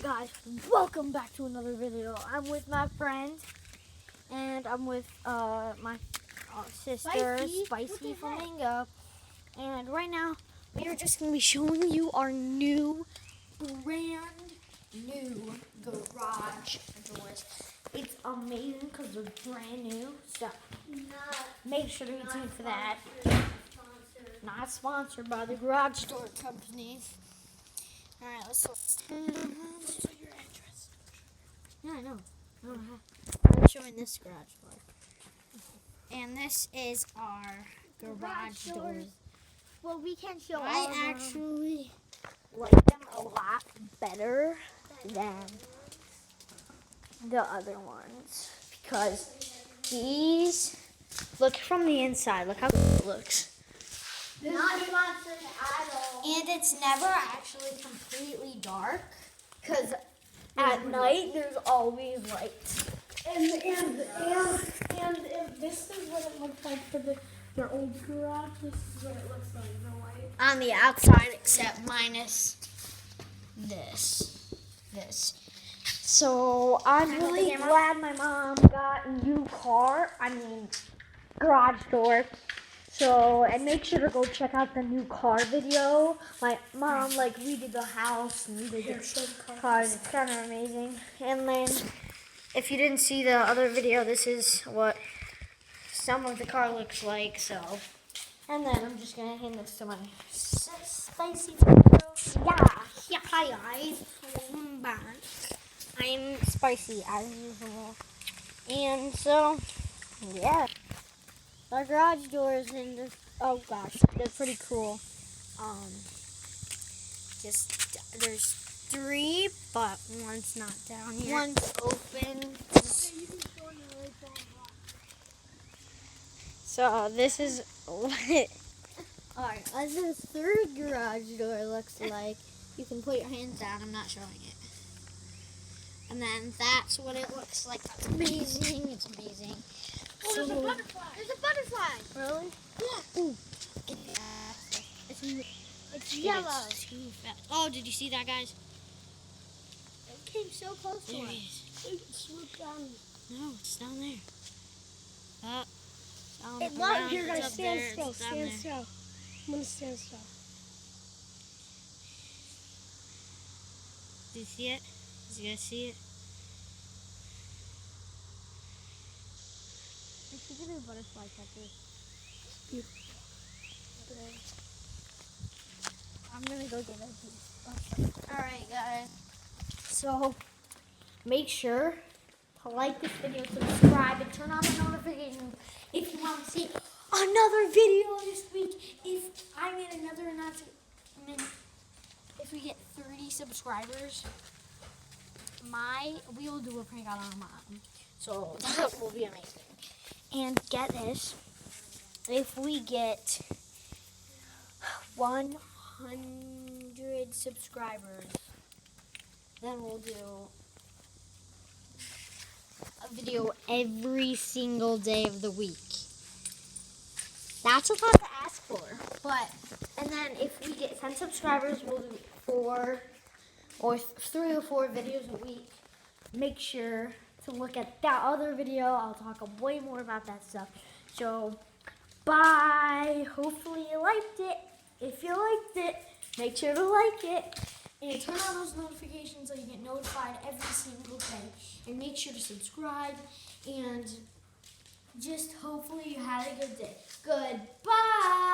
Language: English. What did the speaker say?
guys, welcome back to another video. I'm with my friend, and I'm with my sister, Spicy Flamingo. And right now, we are just going to be showing you our brand new garage doors. It's amazing because they're brand new, so make sure to tune for that. Not sponsored by the garage door companies. Alright, let's go. What's your address? Yeah, I know. I'm showing this garage door. And this is our garage doors. Well, we can show all I of them. actually like them a lot better than the other ones. Because these, look from the inside. Look how good it looks. Not sponsored at all. And it's never actually completely dark, because at night there's always lights. And if this is what it looked like for their old garage, this is what it looks like, no light. On the outside, except minus this. So I'm really glad my mom got a new garage door. So, and make sure to go check out the new car video. My mom, redid the house and redid the cars. It's kind of amazing. And then, if you didn't see the other video, this is what some of the car looks like. So, and then I'm just going to hand this to my Spicy video. Yeah, hi guys. Welcome back. I'm Spicy as usual. And so, yeah. Our garage doors and oh gosh, they're pretty cool. There's 3, but one's not down here. One's open. So this is what the third garage door looks like. You can put your hands down. I'm not showing it. And then that's what it looks like. That's amazing. It's amazing. Oh, there's a butterfly. There's a butterfly. Really? Yeah. Ooh. It's yellow. It's too fast. Oh, did you see that, guys? It came so close to There us. it is. It swooped down. No, it's down there. It loves. You're gonna stand still. Stand still. I'm gonna stand still. Do you see it? Did you guys see it? We should get a butterfly catcher. I'm gonna go get a Alright, guys. So, make sure to like this video, subscribe, and turn on the notifications if you want to see another video this week. If I get another announcement, if we get 30 subscribers, we will do a prank on our mom. So, that will be amazing. And get this, if we get 100 subscribers, then we'll do a video every single day of the week. That's a lot to ask for. And then if we get 10 subscribers, we'll do 3 or 4 videos a week. Make sure to look at that other video. I'll talk way more about that stuff. So, bye. Hopefully you liked it. If you liked it, make sure to like it. And turn on those notifications so you get notified every single day. And make sure to subscribe. And just hopefully you had a good day. Goodbye.